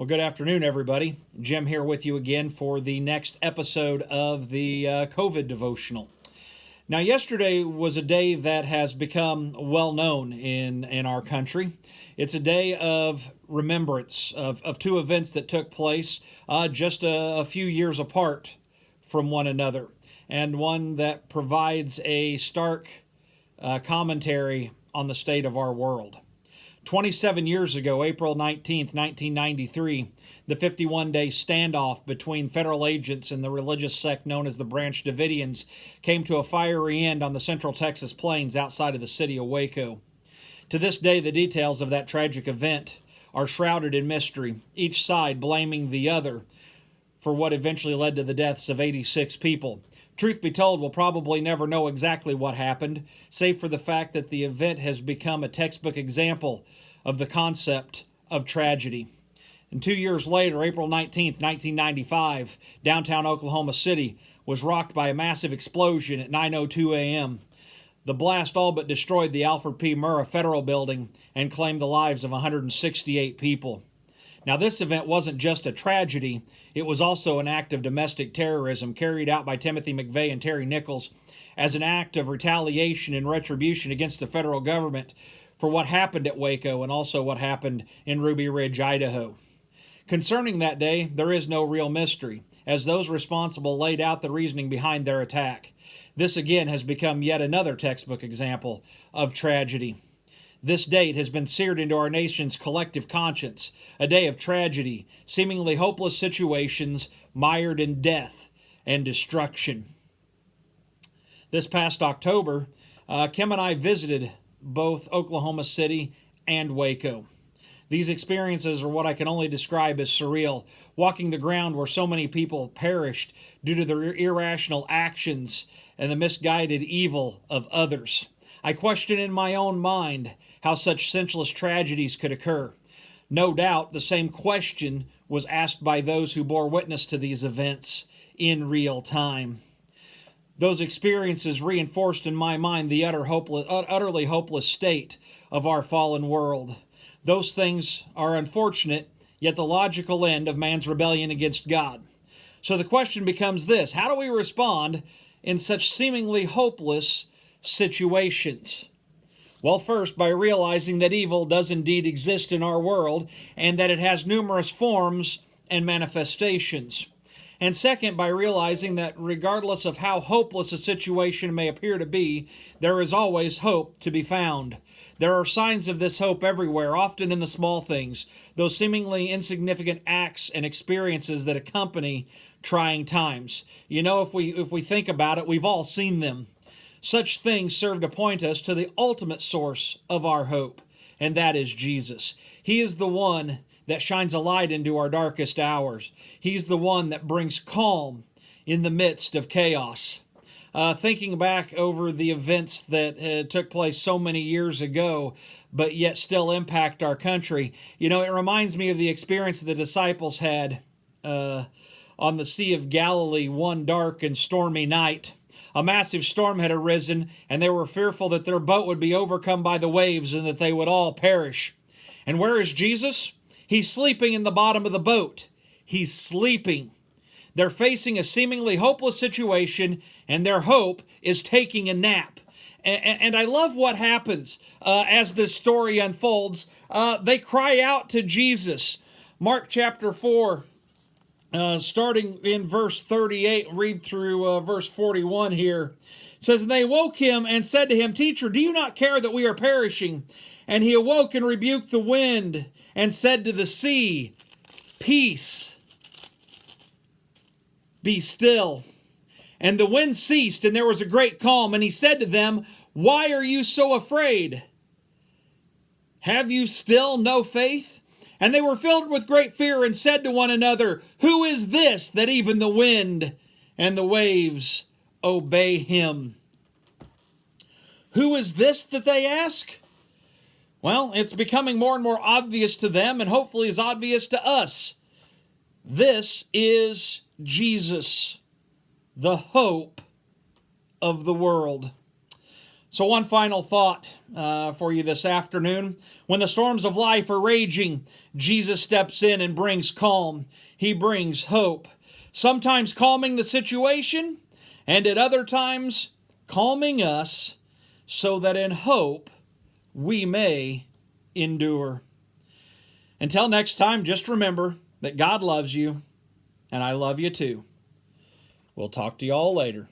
Well, good afternoon, everybody. Jim here with you again for the next episode of the Covidevotional. Now, yesterday was a day that has become well known in our country. It's a day of remembrance of two events that took place just a few years apart from one another, and one that provides a stark commentary on the state of our world. 27 years ago, April 19th, 1993, the 51-day standoff between federal agents and the religious sect known as the Branch Davidians came to a fiery end on the Central Texas plains outside of the city of Waco. To this day, the details of that tragic event are shrouded in mystery, each side blaming the other for what eventually led to the deaths of 86 people. Truth be told, we'll probably never know exactly what happened, save for the fact that the event has become a textbook example of the concept of tragedy. And 2 years later, April 19th, 1995, downtown Oklahoma City was rocked by a massive explosion at 9:02 a.m. The blast all but destroyed the Alfred P. Murrah Federal Building and claimed the lives of 168 people. Now, this event wasn't just a tragedy, it was also an act of domestic terrorism carried out by Timothy McVeigh and Terry Nichols as an act of retaliation and retribution against the federal government for what happened at Waco and also what happened in Ruby Ridge, Idaho. Concerning that day, there is no real mystery, as those responsible laid out the reasoning behind their attack. This again has become yet another textbook example of tragedy. This date has been seared into our nation's collective conscience, a day of tragedy, seemingly hopeless situations mired in death and destruction. This past October, Kim and I visited both Oklahoma City and Waco. These experiences are what I can only describe as surreal, walking the ground where so many people perished due to their irrational actions and the misguided evil of others. I question in my own mind how such senseless tragedies could occur. No doubt the same question was asked by those who bore witness to these events in real time. Those experiences reinforced in my mind the utterly hopeless state of our fallen world. Those things are unfortunate, yet the logical end of man's rebellion against God. So the question becomes this: how do we respond in such seemingly hopeless situations? Well, first, by realizing that evil does indeed exist in our world and that it has numerous forms and manifestations. And second, by realizing that regardless of how hopeless a situation may appear to be, there is always hope to be found. There are signs of this hope everywhere, often in the small things, those seemingly insignificant acts and experiences that accompany trying times. You know, if we think about it, we've all seen them. Such things serve to point us to the ultimate source of our hope, and that is Jesus. He is the one that shines a light into our darkest hours. He's the one that brings calm in the midst of chaos. Thinking back over the events that took place so many years ago, but yet still impact our country, it reminds me of the experience the disciples had on the Sea of Galilee one dark and stormy night. A massive storm had arisen, and they were fearful that their boat would be overcome by the waves and that they would all perish. And where is Jesus? He's sleeping in the bottom of the boat. He's sleeping. They're facing a seemingly hopeless situation, and their hope is taking a nap. And I love what happens as this story unfolds. They cry out to Jesus. Mark chapter 4. Starting in verse 38, read through verse 41 here. It says, "And they woke him and said to him, 'Teacher, do you not care that we are perishing?' And he awoke and rebuked the wind and said to the sea, 'Peace, be still.' And the wind ceased, and there was a great calm. And he said to them, 'Why are you so afraid? Have you still no faith?' And they were filled with great fear and said to one another, 'Who is this that even the wind and the waves obey him?'" Who is this that they ask? Well, it's becoming more and more obvious to them, and hopefully is obvious to us. This is Jesus, the hope of the world. So one final thought for you this afternoon. When the storms of life are raging Jesus steps in and brings calm. He brings hope. Sometimes calming the situation, and at other times calming us so that in hope we may endure. Until next time, just remember that God loves you, and I love you too. We'll talk to you all later.